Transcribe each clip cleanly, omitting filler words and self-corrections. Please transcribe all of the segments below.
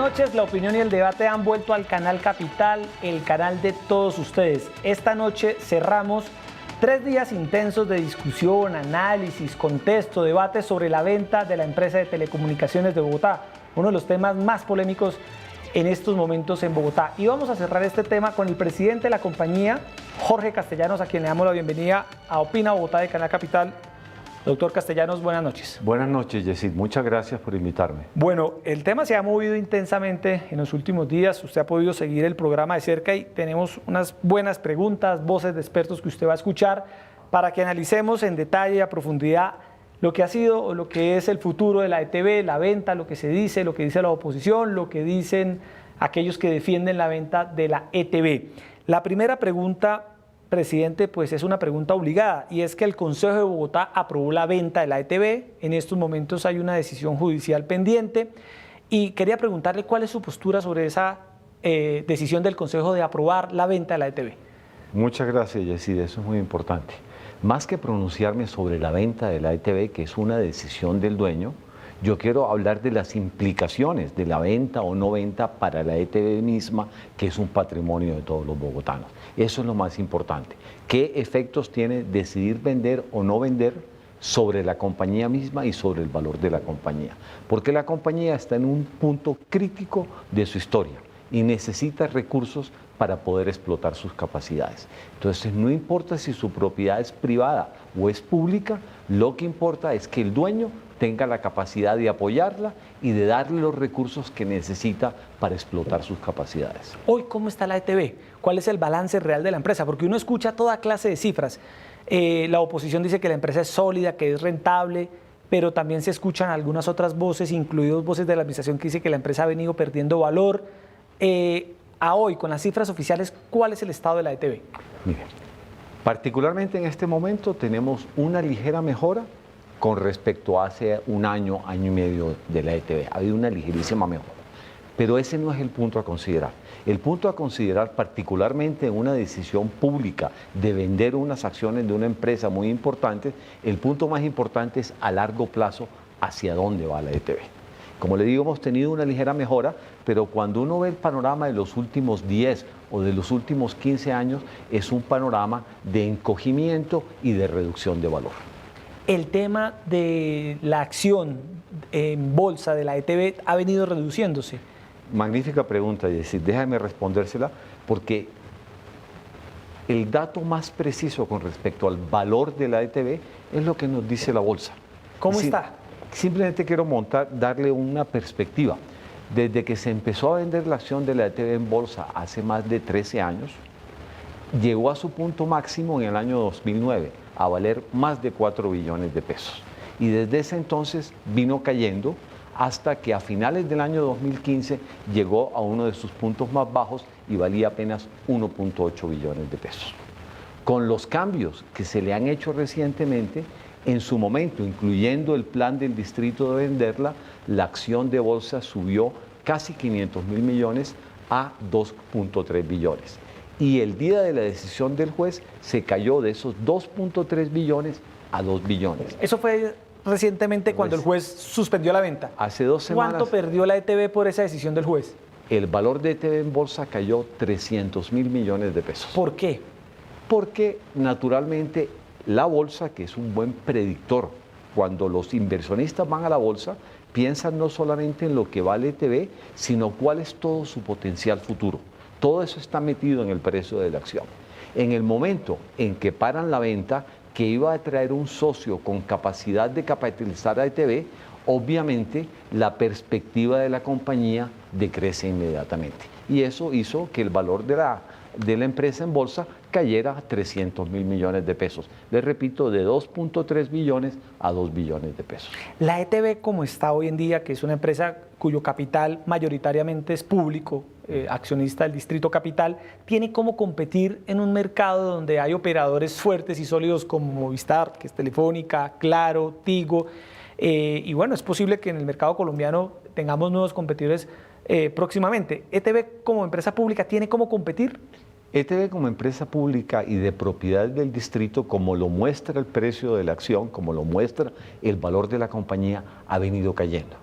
noches, la opinión y el debate han vuelto al canal Capital, el canal de todos ustedes. Esta noche cerramos 3 días intensos de discusión, análisis, contexto, debate sobre la venta de la empresa de telecomunicaciones de Bogotá, uno de los temas más polémicos en estos momentos en Bogotá. Y vamos a cerrar este tema con el presidente de la compañía, Jorge Castellanos, a quien le damos la bienvenida a Opina Bogotá de Canal Capital. Doctor Castellanos, buenas noches. Buenas noches, Yesid. Muchas gracias por invitarme. Bueno, el tema se ha movido intensamente en los últimos días. Usted ha podido seguir el programa de cerca y tenemos unas buenas preguntas, voces de expertos que usted va a escuchar para que analicemos en detalle y a profundidad lo que ha sido o lo que es el futuro de la ETB, la venta, lo que se dice, lo que dice la oposición, lo que dicen aquellos que defienden la venta de la ETB. La primera pregunta, presidente, pues es una pregunta obligada, y es que el Consejo de Bogotá aprobó la venta de la ETB. En estos momentos hay una decisión judicial pendiente y quería preguntarle cuál es su postura sobre esa decisión del Consejo de aprobar la venta de la ETB. Muchas gracias, Yesid, eso es muy importante. Más que pronunciarme sobre la venta de la ETB, que es una decisión del dueño, yo quiero hablar de las implicaciones de la venta o no venta para la ETB misma, que es un patrimonio de todos los bogotanos. Eso es lo más importante. ¿Qué efectos tiene decidir vender o no vender sobre la compañía misma y sobre el valor de la compañía? Porque la compañía está en un punto crítico de su historia y necesita recursos para poder explotar sus capacidades. Entonces, no importa si su propiedad es privada o es pública, lo que importa es que el dueño tenga la capacidad de apoyarla y de darle los recursos que necesita para explotar sus capacidades. Hoy, ¿cómo está la ETB? ¿Cuál es el balance real de la empresa? Porque uno escucha toda clase de cifras. La oposición dice que la empresa es sólida, que es rentable, pero también se escuchan algunas otras voces, incluidas voces de la administración, que dice que la empresa ha venido perdiendo valor. A hoy, con las cifras oficiales, ¿cuál es el estado de la ETB? Mire, particularmente en este momento tenemos una ligera mejora con respecto a hace un año, año y medio de la ETB. Ha habido una ligerísima mejora, pero ese no es el punto a considerar. El punto a considerar, particularmente en una decisión pública de vender unas acciones de una empresa muy importante, el punto más importante es a largo plazo hacia dónde va la ETB. Como le digo, hemos tenido una ligera mejora, pero cuando uno ve el panorama de los últimos 10 o de los últimos 15 años, es un panorama de encogimiento y de reducción de valor. El tema de la acción en bolsa de la ETB ha venido reduciéndose. Magnífica pregunta, Yesid. Déjame respondérsela, porque el dato más preciso con respecto al valor de la ETB es lo que nos dice la bolsa. ¿Cómo está? Simplemente quiero darle una perspectiva. Desde que se empezó a vender la acción de la ETB en bolsa hace más de 13 años, llegó a su punto máximo en el año 2009, a valer más de 4 billones de pesos. Y desde ese entonces vino cayendo hasta que a finales del año 2015 llegó a uno de sus puntos más bajos y valía apenas 1.8 billones de pesos. Con los cambios que se le han hecho recientemente, en su momento, incluyendo el plan del distrito de venderla, la acción de bolsa subió casi 500.000 millones a 2.3 billones. Y el día de la decisión del juez se cayó de esos 2.3 billones a 2 billones. Eso fue recientemente cuando el juez suspendió la venta. Hace 2 semanas. ¿Cuánto perdió la ETB por esa decisión del juez? El valor de ETB en bolsa cayó 300.000 millones de pesos. ¿Por qué? Porque naturalmente la bolsa, que es un buen predictor, cuando los inversionistas van a la bolsa, piensan no solamente en lo que vale ETB, sino cuál es todo su potencial futuro. Todo eso está metido en el precio de la acción. En el momento en que paran la venta, que iba a traer un socio con capacidad de capitalizar a ETB, obviamente la perspectiva de la compañía decrece inmediatamente. Y eso hizo que el valor de la empresa en bolsa cayera a 300.000 millones de pesos. Les repito, de 2.3 billones a 2 billones de pesos. La ETB, como está hoy en día, que es una empresa cuyo capital mayoritariamente es público, accionista del Distrito Capital, tiene cómo competir en un mercado donde hay operadores fuertes y sólidos como Movistar, que es Telefónica, Claro, Tigo, y bueno, es posible que en el mercado colombiano tengamos nuevos competidores próximamente. ¿ETB como empresa pública tiene cómo competir? ETB como empresa pública y de propiedad del distrito, como lo muestra el precio de la acción, como lo muestra el valor de la compañía, ha venido cayendo.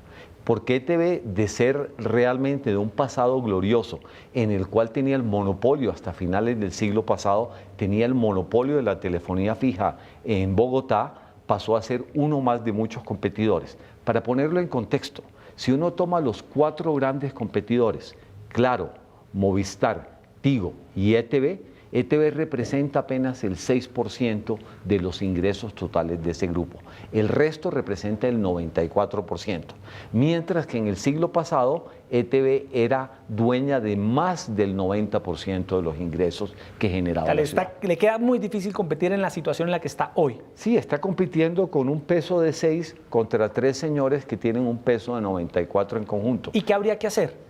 Porque ETV, de ser realmente de un pasado glorioso, en el cual tenía el monopolio hasta finales del siglo pasado, tenía el monopolio de la telefonía fija en Bogotá, pasó a ser uno más de muchos competidores. Para ponerlo en contexto, si uno toma los 4 grandes competidores, Claro, Movistar, Tigo y ETV, ETV representa apenas el 6% de los ingresos totales de ese grupo. El resto representa el 94%. Mientras que en el siglo pasado, ETV era dueña de más del 90% de los ingresos que generaba la ciudad. Le queda muy difícil competir en la situación en la que está hoy. Sí, está compitiendo con un peso de 6 contra 3 señores que tienen un peso de 94 en conjunto. ¿Y qué habría que hacer?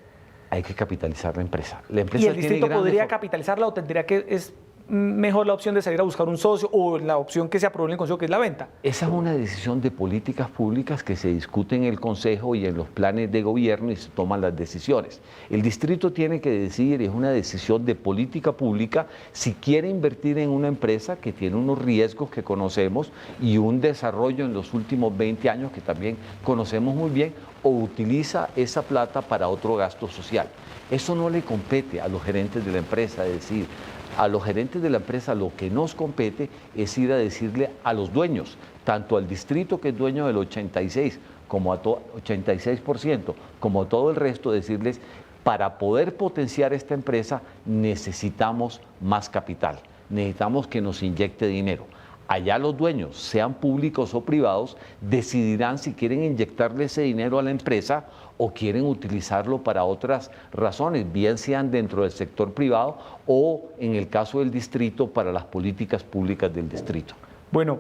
Hay que capitalizar la empresa. La empresa ¿Y el distrito podría capitalizarla o tendría que es mejor la opción de salir a buscar un socio o la opción que se aprobó en el Consejo, que es la venta? Esa es una decisión de políticas públicas que se discute en el Consejo y en los planes de gobierno y se toman las decisiones. El distrito tiene que decidir, es una decisión de política pública, si quiere invertir en una empresa que tiene unos riesgos que conocemos y un desarrollo en los últimos 20 años que también conocemos muy bien, o utiliza esa plata para otro gasto social. Eso no le compete a los gerentes de la empresa, es decir, a los gerentes de la empresa lo que nos compete es ir a decirle a los dueños, tanto al distrito que es dueño del 86%, como a 86%, como a todo el resto, decirles, para poder potenciar esta empresa necesitamos más capital, necesitamos que nos inyecte dinero. Allá los dueños, sean públicos o privados, decidirán si quieren inyectarle ese dinero a la empresa o quieren utilizarlo para otras razones, bien sean dentro del sector privado o, en el caso del distrito, para las políticas públicas del distrito. Bueno,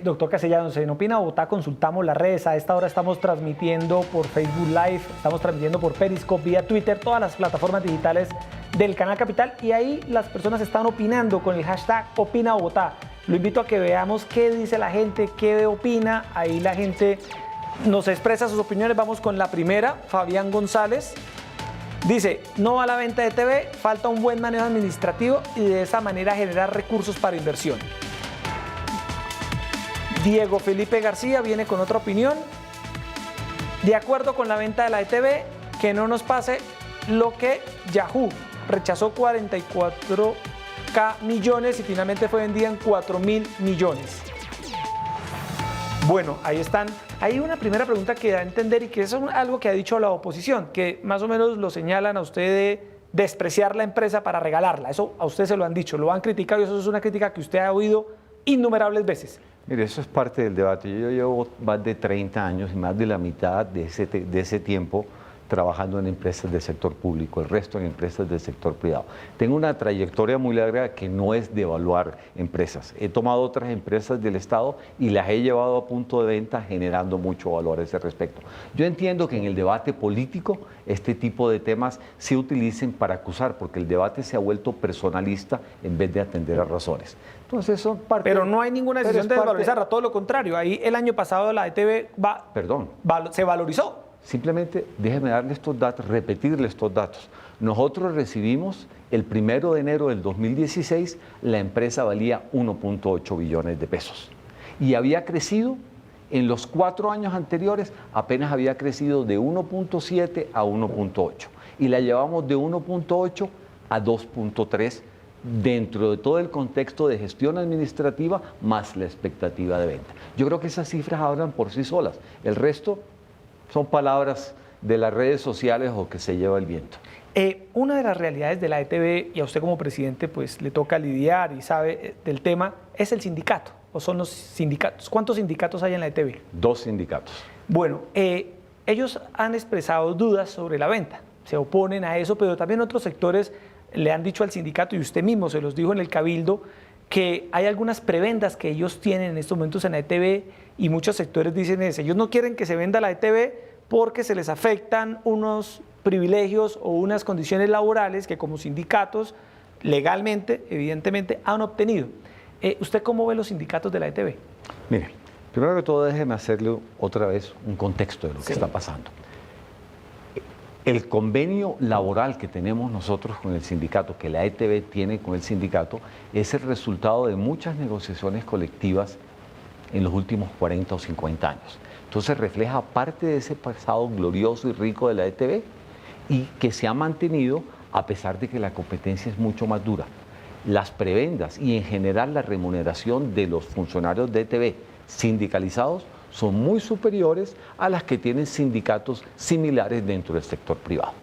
doctor Castellanos, en Opina Bogotá consultamos las redes. A esta hora estamos transmitiendo por Facebook Live, estamos transmitiendo por Periscope, vía Twitter, todas las plataformas digitales del Canal Capital, y ahí las personas están opinando con el hashtag Opina Bogotá. Lo invito a que veamos qué dice la gente, qué opina. Ahí la gente nos expresa sus opiniones. Vamos con la primera. Fabián González dice: no va a la venta de ETV, falta un buen manejo administrativo y de esa manera generar recursos para inversión. Diego Felipe García viene con otra opinión. De acuerdo con la venta de la ETV, que no nos pase lo que Yahoo rechazó 44 millones y finalmente fue vendida en 4.000 millones. Bueno, ahí están. Hay una primera pregunta que da a entender, y que es algo que ha dicho la oposición, que más o menos lo señalan a usted de despreciar la empresa para regalarla. Eso a usted se lo han dicho, lo han criticado, y eso es una crítica que usted ha oído innumerables veces. Mire, eso es parte del debate. Yo llevo más de 30 años y más de la mitad de ese tiempo trabajando en empresas del sector público, el resto en empresas del sector privado. Tengo una trayectoria muy larga que no es de evaluar empresas. He tomado otras empresas del Estado y las he llevado a punto de venta generando mucho valor a ese respecto. Yo entiendo que en el debate político este tipo de temas se utilicen para acusar, porque el debate se ha vuelto personalista en vez de atender a razones. Entonces son parte. Pero no hay ninguna decisión de desvalorizarla, todo lo contrario. Ahí el año pasado la ETV se valorizó. Simplemente déjeme darle estos datos, repetirle estos datos. Nosotros recibimos el 1 de enero del 2016, la empresa valía 1.8 billones de pesos. Y había crecido, en los 4 años anteriores, apenas había crecido de 1.7 a 1.8. Y la llevamos de 1.8 a 2.3 dentro de todo el contexto de gestión administrativa más la expectativa de venta. Yo creo que esas cifras hablan por sí solas. El resto son palabras de las redes sociales o que se lleva el viento. Una de las realidades de la ETV, y a usted como presidente pues le toca lidiar y sabe del tema, es el sindicato, o son los sindicatos. ¿Cuántos sindicatos hay en la ETV? 2 sindicatos. Bueno, ellos han expresado dudas sobre la venta, se oponen a eso, pero también otros sectores le han dicho al sindicato, y usted mismo se los dijo en el Cabildo, que hay algunas prebendas que ellos tienen en estos momentos en la ETV, y muchos sectores dicen eso. Ellos no quieren que se venda la ETV porque se les afectan unos privilegios o unas condiciones laborales que como sindicatos legalmente, evidentemente, han obtenido. ¿Usted cómo ve los sindicatos de la ETV? Mire, primero que todo déjeme hacerle otra vez un contexto de lo que está pasando. El convenio laboral que tenemos nosotros con el sindicato, que la ETV tiene con el sindicato, es el resultado de muchas negociaciones colectivas en los últimos 40 o 50 años. Entonces refleja parte de ese pasado glorioso y rico de la ETV y que se ha mantenido a pesar de que la competencia es mucho más dura. Las prebendas y en general la remuneración de los funcionarios de ETV sindicalizados son muy superiores a las que tienen sindicatos similares dentro del sector privado.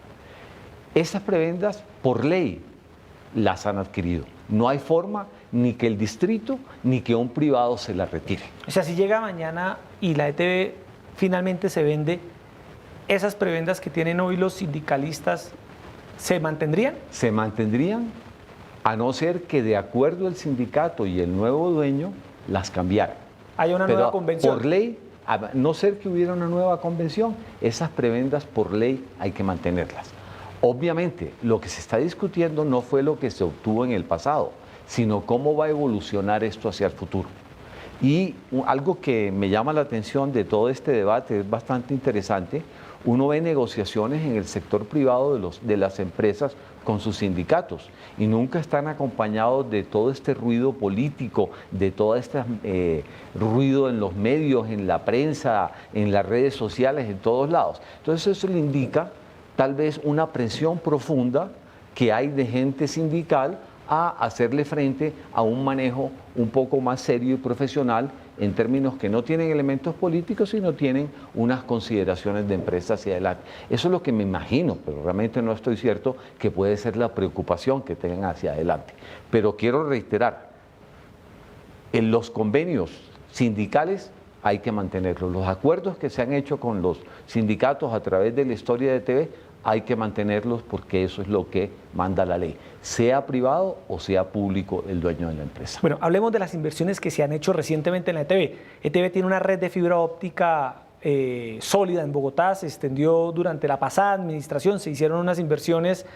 Esas prebendas, por ley, las han adquirido. No hay forma ni que el distrito ni que un privado se las retire. O sea, si llega mañana y la ETV finalmente se vende, ¿esas prebendas que tienen hoy los sindicalistas se mantendrían? Se mantendrían a no ser que de acuerdo el sindicato y el nuevo dueño las cambiaran. Hay una nueva convención. Por ley, a no ser que hubiera una nueva convención, esas prebendas por ley hay que mantenerlas. Obviamente, lo que se está discutiendo no fue lo que se obtuvo en el pasado, sino cómo va a evolucionar esto hacia el futuro. Y algo que me llama la atención de todo este debate, es bastante interesante, uno ve negociaciones en el sector privado de las empresas con sus sindicatos y nunca están acompañados de todo este ruido político, de todo este ruido en los medios, en la prensa, en las redes sociales, en todos lados. Entonces eso le indica tal vez una presión profunda que hay de gente sindical a hacerle frente a un manejo un poco más serio y profesional en términos que no tienen elementos políticos, sino tienen unas consideraciones de empresa hacia adelante. Eso es lo que me imagino, pero realmente no estoy cierto que puede ser la preocupación que tengan hacia adelante. Pero quiero reiterar, en los convenios sindicales hay que mantenerlos. Los acuerdos que se han hecho con los sindicatos a través de la historia de TV hay que mantenerlos porque eso es lo que manda la ley, sea privado o sea público el dueño de la empresa. Bueno, hablemos de las inversiones que se han hecho recientemente en la ETV. ETV tiene una red de fibra óptica sólida en Bogotá, se extendió durante la pasada administración, se hicieron unas inversiones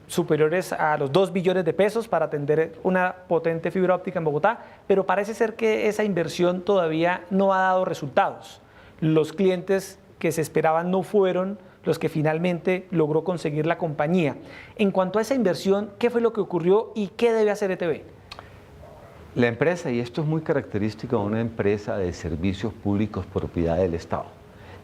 superiores a los 2 billones de pesos para atender una potente fibra óptica en Bogotá, pero parece ser que esa inversión todavía no ha dado resultados. Los clientes que se esperaban no fueron los que finalmente logró conseguir la compañía. En cuanto a esa inversión, ¿qué fue lo que ocurrió y qué debe hacer ETV? La empresa, y esto es muy característico de una empresa de servicios públicos propiedad del Estado,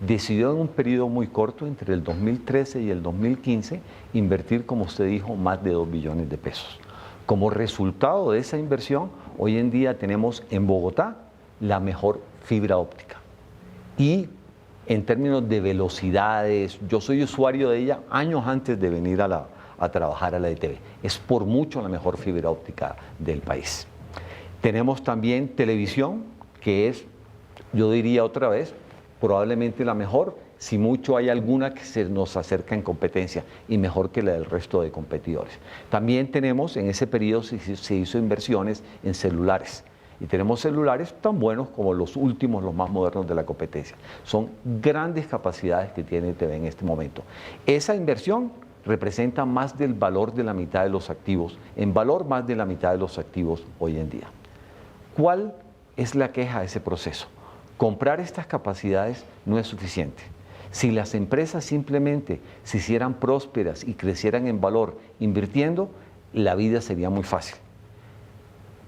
decidió en un periodo muy corto, entre el 2013 y el 2015, invertir, como usted dijo, más de 2 billones de pesos. Como resultado de esa inversión, hoy en día tenemos en Bogotá la mejor fibra óptica. Y en términos de velocidades, yo soy usuario de ella años antes de venir a trabajar a la ETV. Es por mucho la mejor fibra óptica del país. Tenemos también televisión, que es, yo diría otra vez, probablemente la mejor, si mucho hay alguna que se nos acerca en competencia y mejor que la del resto de competidores. También tenemos, en ese periodo se hizo inversiones en celulares. Y tenemos celulares tan buenos como los últimos, los más modernos de la competencia. Son grandes capacidades que tiene ETV en este momento. Esa inversión representa más del valor de la mitad de los activos, en valor más de la mitad de los activos hoy en día. ¿Cuál es la queja de ese proceso? Comprar estas capacidades no es suficiente. Si las empresas simplemente se hicieran prósperas y crecieran en valor invirtiendo, la vida sería muy fácil.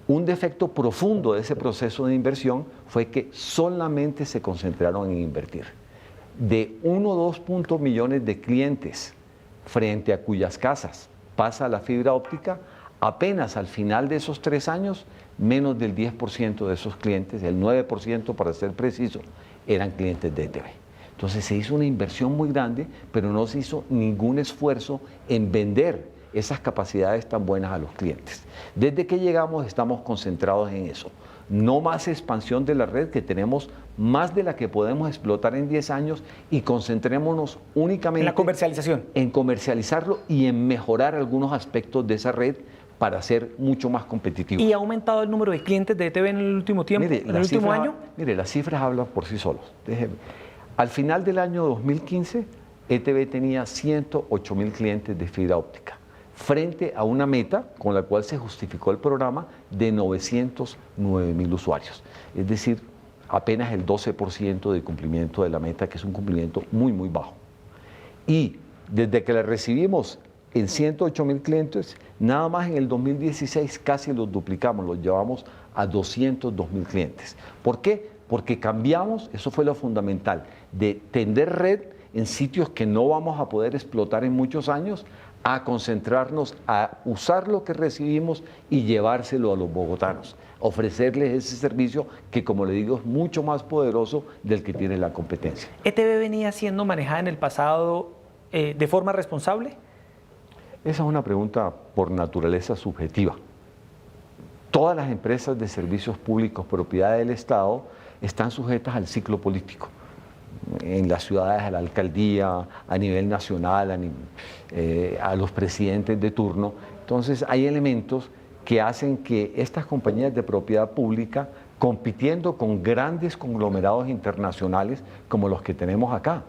Un defecto profundo de ese proceso de inversión fue que solamente se concentraron en invertir. De 1 o 2 millones de clientes frente a cuyas casas pasa la fibra óptica, apenas al final de esos 3 años, menos del 10% de esos clientes, el 9% para ser preciso, eran clientes de ETV. Entonces se hizo una inversión muy grande, pero no se hizo ningún esfuerzo en vender esas capacidades tan buenas a los clientes. Desde que llegamos estamos concentrados en eso. No más expansión de la red, que tenemos más de la que podemos explotar en 10 años, y concentrémonos únicamente en la comercialización. En comercializarlo y en mejorar algunos aspectos de esa red para ser mucho más competitivo. ¿Y ha aumentado el número de clientes de ETV en el último tiempo, mire, en el último año? Mire, las cifras hablan por sí solos. Déjeme. Al final del año 2015, ETV tenía 108.000 clientes de fibra óptica, frente a una meta con la cual se justificó el programa de 909.000 usuarios. Es decir, apenas el 12% de cumplimiento de la meta, que es un cumplimiento muy, muy bajo. Y desde que la recibimos en 108.000 clientes, nada más en el 2016 casi los duplicamos, los llevamos a 202.000 clientes. ¿Por qué? porque cambiamos, eso fue lo fundamental, de tender red en sitios que no vamos a poder explotar en muchos años, a concentrarnos, a usar lo que recibimos y llevárselo a los bogotanos, ofrecerles ese servicio que, como le digo, es mucho más poderoso del que tiene la competencia. ¿ETB venía siendo manejada en el pasado de forma responsable? Esa es una pregunta por naturaleza subjetiva. Todas las empresas de servicios públicos propiedad del Estado están sujetas al ciclo político. En las ciudades, a la alcaldía, a nivel nacional, a los presidentes de turno. Entonces hay elementos que hacen que estas compañías de propiedad pública, compitiendo con grandes conglomerados internacionales como los que tenemos acá,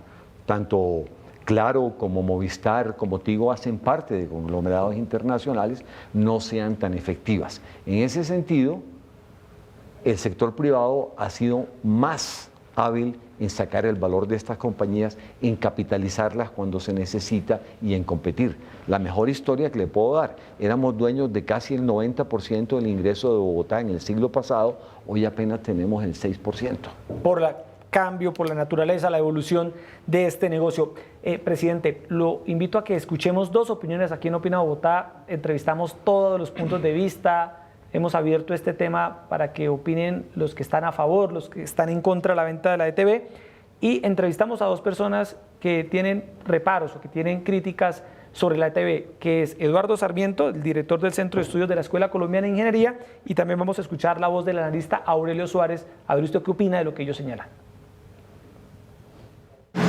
tanto Claro como Movistar, como Tigo, hacen parte de conglomerados internacionales, no sean tan efectivas. En ese sentido, el sector privado ha sido más hábil en sacar el valor de estas compañías, en capitalizarlas cuando se necesita y en competir. La mejor historia que le puedo dar, éramos dueños de casi el 90% del ingreso de Bogotá en el siglo pasado, hoy apenas tenemos el 6%. Por el cambio, por la naturaleza, la evolución de este negocio. Presidente, lo invito a que escuchemos dos opiniones aquí en Opina Bogotá, entrevistamos todos los puntos de vista. Hemos abierto este tema para que opinen los que están a favor, los que están en contra de la venta de la ETB, y entrevistamos a dos personas que tienen reparos o que tienen críticas sobre la ETB, que es Eduardo Sarmiento, el director del Centro de Estudios de la Escuela Colombiana de Ingeniería, y también vamos a escuchar la voz del analista Aurelio Suárez, a ver usted qué opina de lo que ellos señalan.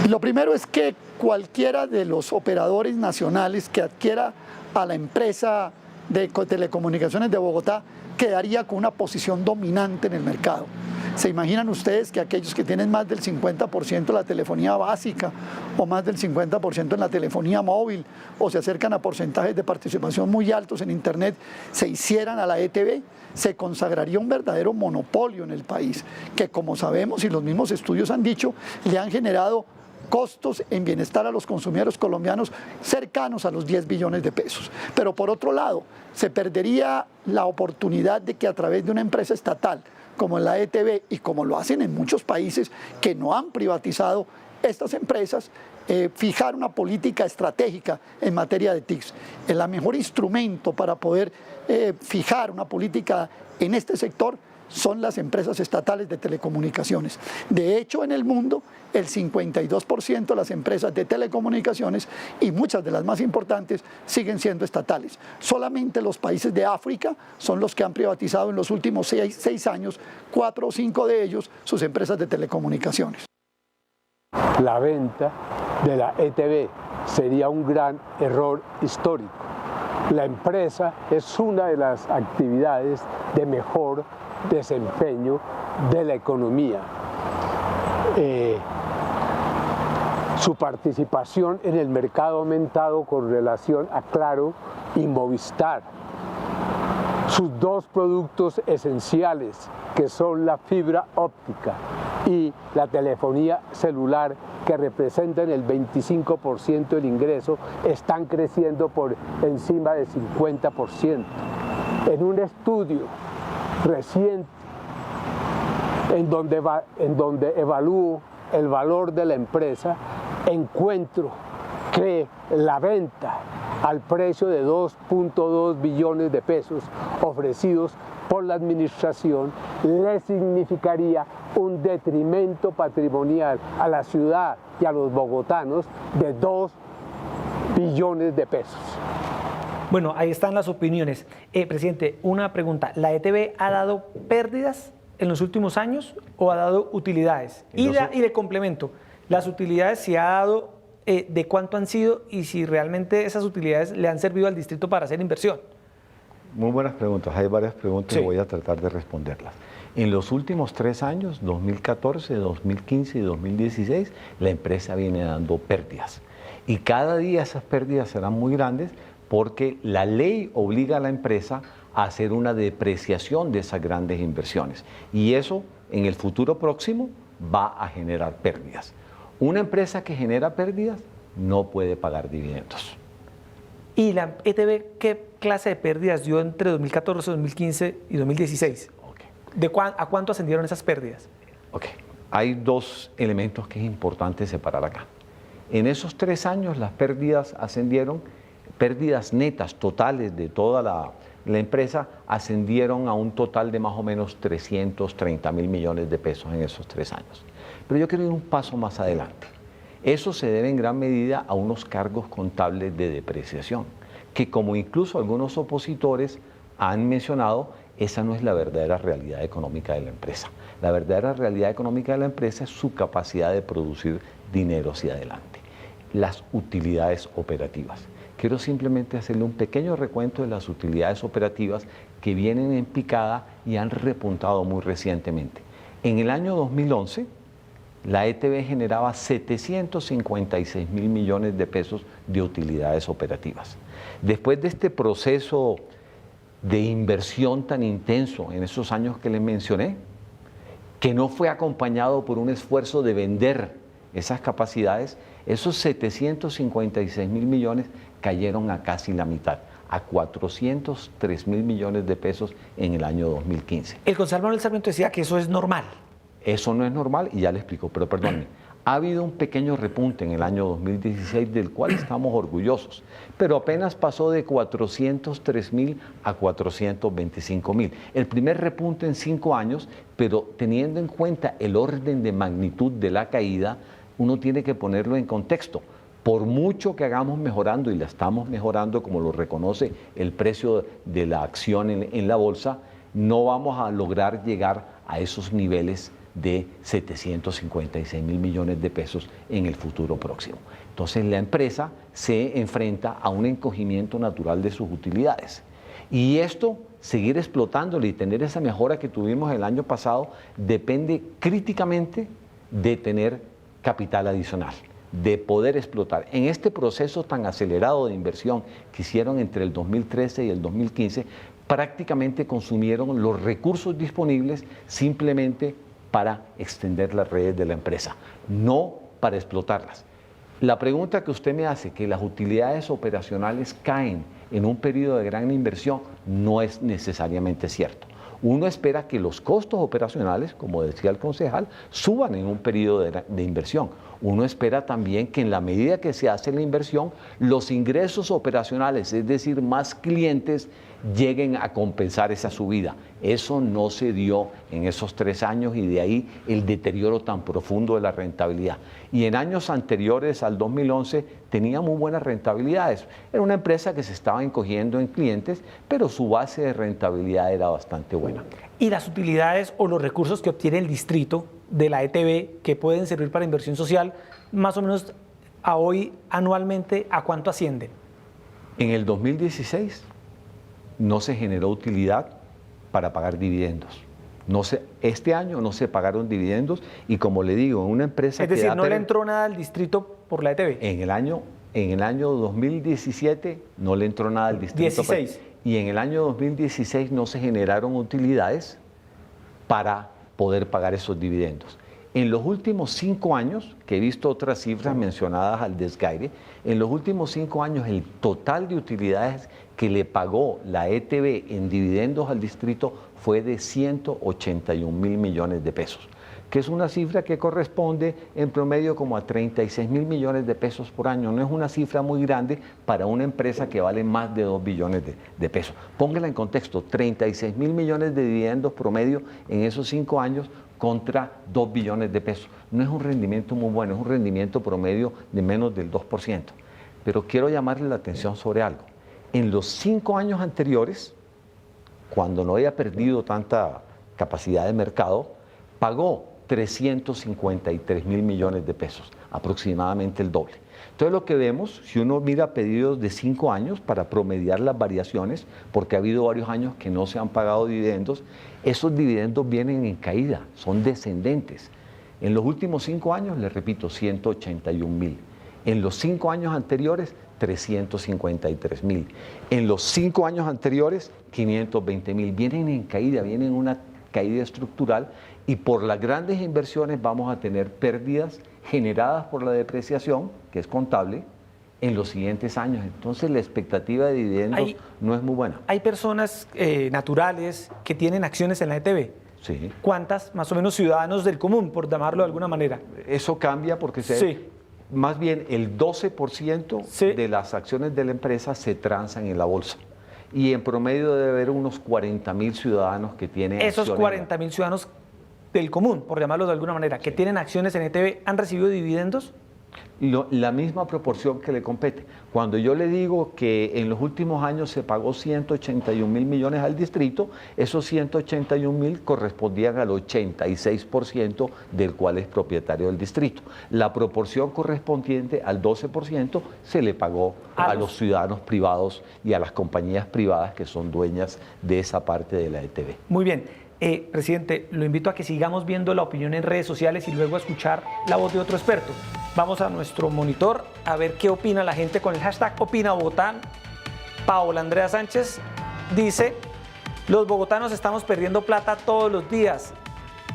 Lo primero es que cualquiera de los operadores nacionales que adquiera a la empresa de telecomunicaciones de Bogotá quedaría con una posición dominante en el mercado. ¿Se imaginan ustedes que aquellos que tienen más del 50% de la telefonía básica o más del 50% en la telefonía móvil o se acercan a porcentajes de participación muy altos en Internet se hicieran a la ETB? Se consagraría un verdadero monopolio en el país, que como sabemos y los mismos estudios han dicho, le han generado costos en bienestar a los consumidores colombianos cercanos a los 10 billones de pesos. Pero por otro lado, se perdería la oportunidad de que a través de una empresa estatal como la ETB y como lo hacen en muchos países que no han privatizado estas empresas, fijar una política estratégica en materia de TICs. El mejor instrumento para poder fijar una política en este sector son las empresas estatales de telecomunicaciones. De hecho, en el mundo, el 52% de las empresas de telecomunicaciones y muchas de las más importantes siguen siendo estatales. Solamente los países de África son los que han privatizado en los últimos 6 años, 4 o 5 de ellos, sus empresas de telecomunicaciones. La venta de la ETB sería un gran error histórico. La empresa es una de las actividades de mejor desempeño de la economía. Su participación en el mercado ha aumentado con relación a Claro y Movistar. Sus dos productos esenciales, que son la fibra óptica y la telefonía celular, que representan el 25% del ingreso, están creciendo por encima del 50%. En un estudio reciente en donde evalúo el valor de la empresa, encuentro que la venta al precio de 2.2 billones de pesos ofrecidos por la administración le significaría un detrimento patrimonial a la ciudad y a los bogotanos de 2 billones de pesos. Bueno, ahí están las opiniones. Presidente, una pregunta. ¿La ETB ha dado pérdidas en los últimos años o ha dado utilidades? Y de complemento, las utilidades si ha dado, ¿de cuánto han sido y si realmente esas utilidades le han servido al distrito para hacer inversión? Muy buenas preguntas, hay varias preguntas Sí. y voy a tratar de responderlas. En los últimos 3 años, 2014, 2015 y 2016, la empresa viene dando pérdidas. Y cada día esas pérdidas serán muy grandes porque la ley obliga a la empresa a hacer una depreciación de esas grandes inversiones. Y eso en el futuro próximo va a generar pérdidas. Una empresa que genera pérdidas no puede pagar dividendos. ¿Y la ETB qué clase de pérdidas dio entre 2014, 2015 y 2016? Okay. ¿A cuánto ascendieron esas pérdidas? Ok, hay dos elementos que es importante separar acá. En esos 3 años las pérdidas ascendieron, pérdidas netas totales de toda la empresa ascendieron a un total de más o menos 330.000 millones de pesos en esos 3 años. Pero yo quiero ir un paso más adelante. Eso se debe en gran medida a unos cargos contables de depreciación, que como incluso algunos opositores han mencionado, esa no es la verdadera realidad económica de la empresa. La verdadera realidad económica de la empresa es su capacidad de producir dinero hacia adelante, las utilidades operativas. Quiero simplemente hacerle un pequeño recuento de las utilidades operativas que vienen en picada y han repuntado muy recientemente. En el año 2011, la ETB generaba 756.000 millones de pesos de utilidades operativas. Después de este proceso de inversión tan intenso en esos años que les mencioné, que no fue acompañado por un esfuerzo de vender esas capacidades, esos 756.000 millones cayeron a casi la mitad, a 403.000 millones de pesos en el año 2015. El concejal Manuel Sarmiento decía que eso es normal. Eso no es normal y ya le explico, pero perdónenme. Ha habido un pequeño repunte en el año 2016 del cual estamos orgullosos, pero apenas pasó de 403.000 a 425.000. El primer repunte en 5 años, pero teniendo en cuenta el orden de magnitud de la caída, uno tiene que ponerlo en contexto. Por mucho que hagamos mejorando, y la estamos mejorando como lo reconoce el precio de la acción en la bolsa, no vamos a lograr llegar a esos niveles de 756.000 millones de pesos en el futuro próximo. Entonces la empresa se enfrenta a un encogimiento natural de sus utilidades. Y esto, seguir explotándolo y tener esa mejora que tuvimos el año pasado, depende críticamente de tener capital adicional, de poder explotar. En este proceso tan acelerado de inversión que hicieron entre el 2013 y el 2015, prácticamente consumieron los recursos disponibles simplemente para extender las redes de la empresa, no para explotarlas. La pregunta que usted me hace, que las utilidades operacionales caen en un periodo de gran inversión, no es necesariamente cierto. Uno espera que los costos operacionales, como decía el concejal, suban en un periodo de inversión. Uno espera también que en la medida que se hace la inversión, los ingresos operacionales, es decir, más clientes, lleguen a compensar esa subida. Eso no se dio en esos 3 años y de ahí el deterioro tan profundo de la rentabilidad. Y en años anteriores al 2011 tenía muy buenas rentabilidades. Era una empresa que se estaba encogiendo en clientes, pero su base de rentabilidad era bastante buena. Y las utilidades o los recursos que obtiene el distrito de la ETB que pueden servir para inversión social, más o menos a hoy anualmente, ¿a cuánto ascienden? En el 2016 no se generó utilidad para pagar dividendos. Este año no se pagaron dividendos y como le digo, en una empresa es decir, no le entró nada al distrito por la ETB. En el año 2017 no le entró nada al distrito. 16. Y en el año 2016 no se generaron utilidades para poder pagar esos dividendos. En los últimos 5 años, que he visto otras cifras mencionadas al desgaire, en los últimos 5 años el total de utilidades que le pagó la ETB en dividendos al distrito fue de 181.000 millones de pesos, que es una cifra que corresponde en promedio como a 36.000 millones de pesos por año. No es una cifra muy grande para una empresa que vale más de 2 billones de pesos. Póngala en contexto, 36.000 millones de dividendos promedio en esos 5 años contra 2 billones de pesos. No es un rendimiento muy bueno, es un rendimiento promedio de menos del 2%. Pero quiero llamarle la atención sobre algo. En los 5 años anteriores, cuando no había perdido tanta capacidad de mercado, pagó 353.000 millones de pesos, aproximadamente el doble. Entonces lo que vemos, si uno mira pedidos de 5 años para promediar las variaciones, porque ha habido varios años que no se han pagado dividendos, esos dividendos vienen en caída, son descendentes. En los últimos 5 años, les repito, 181.000. En los 5 años anteriores, 353.000. En los 5 años anteriores, 520.000. Vienen en caída, vienen en una caída estructural y por las grandes inversiones vamos a tener pérdidas generadas por la depreciación, que es contable, en los siguientes años. Entonces la expectativa de dividendos no es muy buena. ¿Hay personas naturales que tienen acciones en la ETB? Sí. ¿Cuántas, más o menos, ciudadanos del común, por llamarlo de alguna manera? Eso cambia porque Sí. más bien el 12% Sí. de las acciones de la empresa se transan en la bolsa. Y en promedio debe haber unos 40.000 ciudadanos que tienen Esos acciones. 40.000 ciudadanos del común, por llamarlos de alguna manera, que tienen acciones en ETB, ¿han recibido dividendos? La misma proporción que le compete. Cuando yo le digo que en los últimos años se pagó 181.000 millones al distrito, esos 181.000 correspondían al 86% del cual es propietario del distrito. La proporción correspondiente al 12% se le pagó a los ciudadanos privados y a las compañías privadas que son dueñas de esa parte de la ETB. Muy bien. Presidente, lo invito a que sigamos viendo la opinión en redes sociales y luego a escuchar la voz de otro experto. Vamos a nuestro monitor a ver qué opina la gente con el hashtag #OpinaBogotá. Paola Andrea Sánchez dice: los bogotanos estamos perdiendo plata todos los días.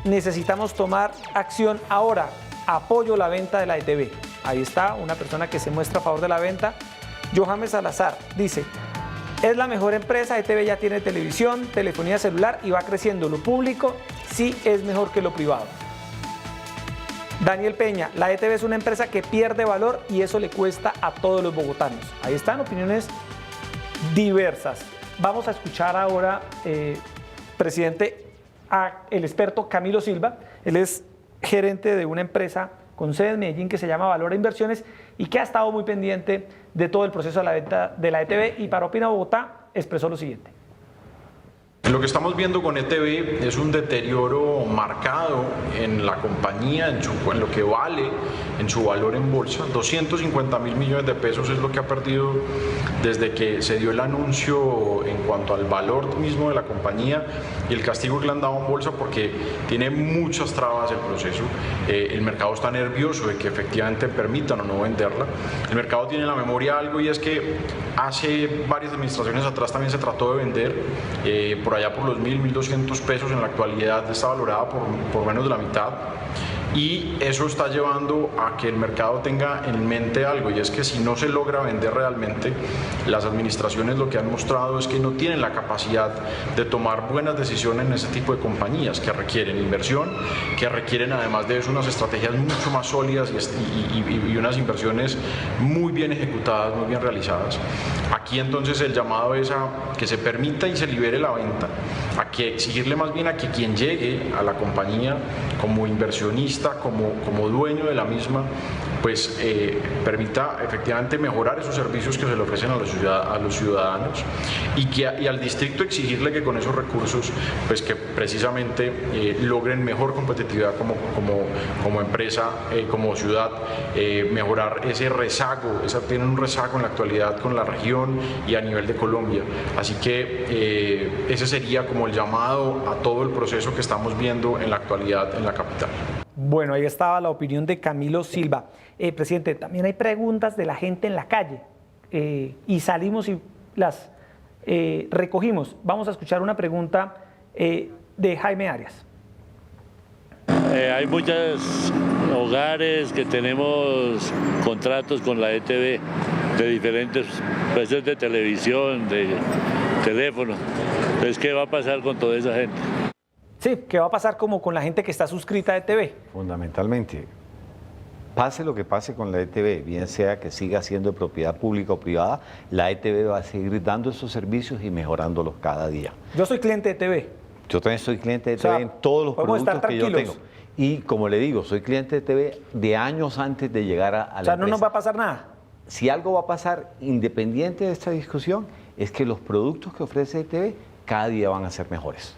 Necesitamos tomar acción ahora. Apoyo la venta de la ETB. Ahí está una persona que se muestra a favor de la venta. Johannes Salazar dice: es la mejor empresa, ETB ya tiene televisión, telefonía celular y va creciendo. Lo público sí es mejor que lo privado. Daniel Peña: la ETB es una empresa que pierde valor y eso le cuesta a todos los bogotanos. Ahí están opiniones diversas. Vamos a escuchar ahora, presidente, al experto Camilo Silva. Él es gerente de una empresa con sede en Medellín que se llama Valora Inversiones y que ha estado muy pendiente de todo el proceso de la venta de la ETB, y para Opina Bogotá expresó lo siguiente. Lo que estamos viendo con ETB es un deterioro marcado en la compañía, en lo que vale, en su valor en bolsa. 250.000 millones de pesos es lo que ha perdido desde que se dio el anuncio en cuanto al valor mismo de la compañía y el castigo que le han dado en bolsa, porque tiene muchas trabas el proceso. El mercado está nervioso de que efectivamente permitan o no venderla. El mercado tiene en la memoria algo, y es que hace varias administraciones atrás también se trató de vender por allá por los 1.200 pesos. En la actualidad está valorada por menos de la mitad, y eso está llevando a que el mercado tenga en mente algo, y es que si no se logra vender realmente, las administraciones lo que han mostrado es que no tienen la capacidad de tomar buenas decisiones en ese tipo de compañías que requieren inversión, que requieren además de eso unas estrategias mucho más sólidas y unas inversiones muy bien ejecutadas, muy bien realizadas. Aquí entonces el llamado es a que se permita y se libere la venta, a que exigirle más bien a que quien llegue a la compañía como inversionista, como dueño de la misma, pues permita efectivamente mejorar esos servicios que se le ofrecen a los ciudadanos, y al distrito exigirle que con esos recursos, pues que precisamente logren mejor competitividad como empresa, como ciudad, mejorar ese rezago. Tienen un rezago en la actualidad con la región y a nivel de Colombia. Así que ese sería como el llamado a todo el proceso que estamos viendo en la actualidad en la capital. Bueno, ahí estaba la opinión de Camilo Silva. Presidente, también hay preguntas de la gente en la calle y salimos y las recogimos. Vamos a escuchar una pregunta de Jaime Arias. Hay muchos hogares que tenemos contratos con la ETB de diferentes precios de televisión, de teléfono. Entonces, ¿qué va a pasar con toda esa gente? Sí, ¿qué va a pasar como con la gente que está suscrita a ETB? Fundamentalmente, pase lo que pase con la ETB, bien sea que siga siendo de propiedad pública o privada, la ETB va a seguir dando esos servicios y mejorándolos cada día. Yo soy cliente de ETB. Yo también soy cliente de ETB, O sea, en todos los podemos productos estar que yo tranquilos. tengo. Y como le digo, soy cliente de ETB de años antes de llegar a la O sea, no empresa. nos va a pasar nada. Si algo va a pasar, independiente de esta discusión, es que los productos que ofrece ETB cada día van a ser mejores.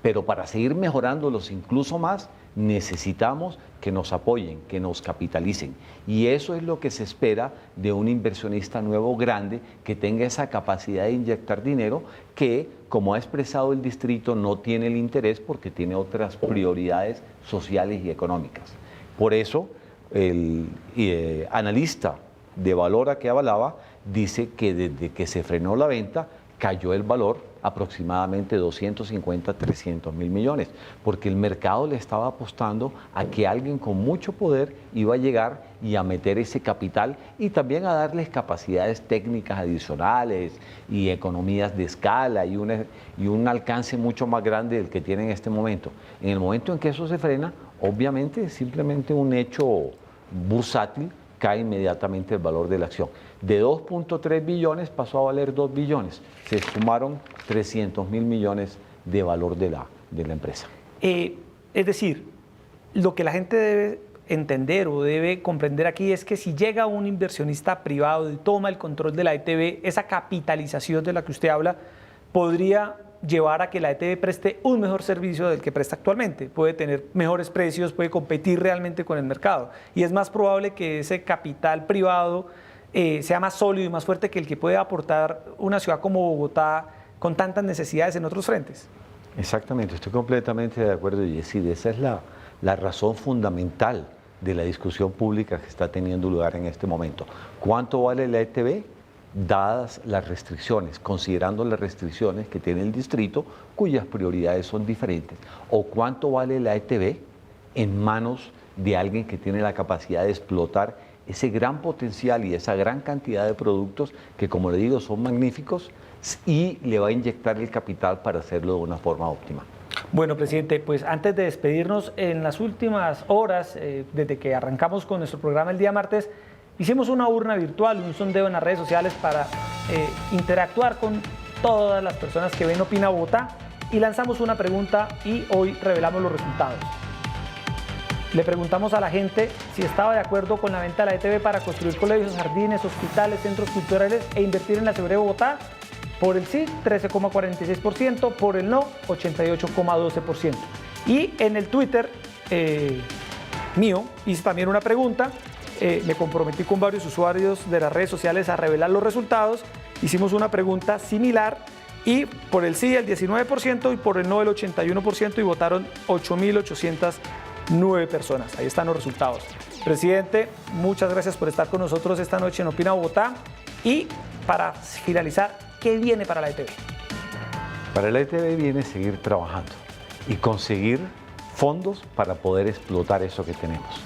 Pero para seguir mejorándolos incluso más, necesitamos que nos apoyen, que nos capitalicen. Y eso es lo que se espera de un inversionista nuevo grande que tenga esa capacidad de inyectar dinero, que, como ha expresado el distrito, no tiene el interés porque tiene otras prioridades sociales y económicas. Por eso, el analista de Valora que avalaba dice que desde que se frenó la venta, cayó el valor aproximadamente 250, 300 mil millones, porque el mercado le estaba apostando a que alguien con mucho poder iba a llegar y a meter ese capital y también a darles capacidades técnicas adicionales y economías de escala y un alcance mucho más grande del que tienen en este momento. En el momento en que eso se frena, obviamente simplemente un hecho bursátil, cae inmediatamente el valor de la acción. De 2.3 billones pasó a valer 2 billones. Se sumaron 300 mil millones de valor de la empresa. Es decir, lo que la gente debe entender o debe comprender aquí es que si llega un inversionista privado y toma el control de la ETB, esa capitalización de la que usted habla podría llevar a que la ETB preste un mejor servicio del que presta actualmente. Puede tener mejores precios, puede competir realmente con el mercado. Y es más probable que ese capital privado sea más sólido y más fuerte que el que puede aportar una ciudad como Bogotá con tantas necesidades en otros frentes. Exactamente, estoy completamente de acuerdo, Yesid. Esa es la razón fundamental de la discusión pública que está teniendo lugar en este momento. ¿Cuánto vale la ETB? Dadas las restricciones, considerando las restricciones que tiene el distrito, cuyas prioridades son diferentes, o cuánto vale la ETB en manos de alguien que tiene la capacidad de explotar ese gran potencial y esa gran cantidad de productos que, como le digo, son magníficos y le va a inyectar el capital para hacerlo de una forma óptima. Bueno, presidente, pues antes de despedirnos, en las últimas horas, desde que arrancamos con nuestro programa el día martes, hicimos una urna virtual, un sondeo en las redes sociales para interactuar con todas las personas que ven Opina Bogotá y lanzamos una pregunta y hoy revelamos los resultados. Le preguntamos a la gente si estaba de acuerdo con la venta de la ETB para construir colegios, jardines, hospitales, centros culturales e invertir en la seguridad de Bogotá. Por el sí, 13,46%, por el no, 88,12%. Y en el Twitter mío hice también una pregunta. Me comprometí con varios usuarios de las redes sociales a revelar los resultados. Hicimos una pregunta similar y por el sí el 19% y por el no el 81% y votaron 8.809 personas. Ahí están los resultados. Presidente, muchas gracias por estar con nosotros esta noche en Opina Bogotá. Y para finalizar, ¿qué viene para la ETB? Para la ETB viene seguir trabajando y conseguir fondos para poder explotar eso que tenemos.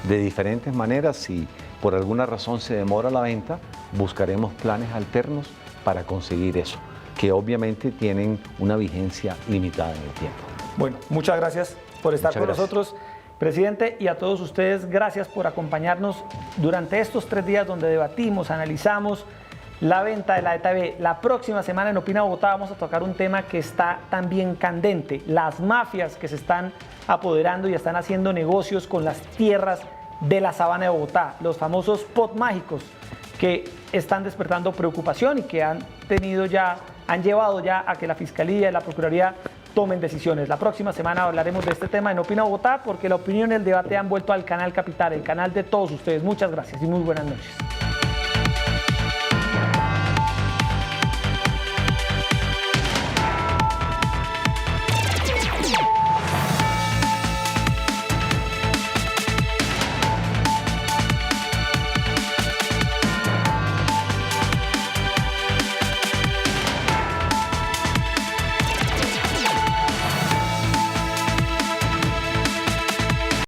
De diferentes maneras, si por alguna razón se demora la venta, buscaremos planes alternos para conseguir eso, que obviamente tienen una vigencia limitada en el tiempo. Bueno, muchas gracias por estar con nosotros, presidente, y a todos ustedes, gracias por acompañarnos durante estos 3 días donde debatimos, analizamos la venta de la ETB. La próxima semana en Opina Bogotá vamos a tocar un tema que está también candente, las mafias que se están apoderando y están haciendo negocios con las tierras de la sabana de Bogotá, los famosos POT mágicos que están despertando preocupación y que han llevado ya a que la Fiscalía y la Procuraduría tomen decisiones. La próxima semana hablaremos de este tema en Opina Bogotá porque la opinión y el debate han vuelto al canal Capital, el canal de todos ustedes. Muchas gracias y muy buenas noches.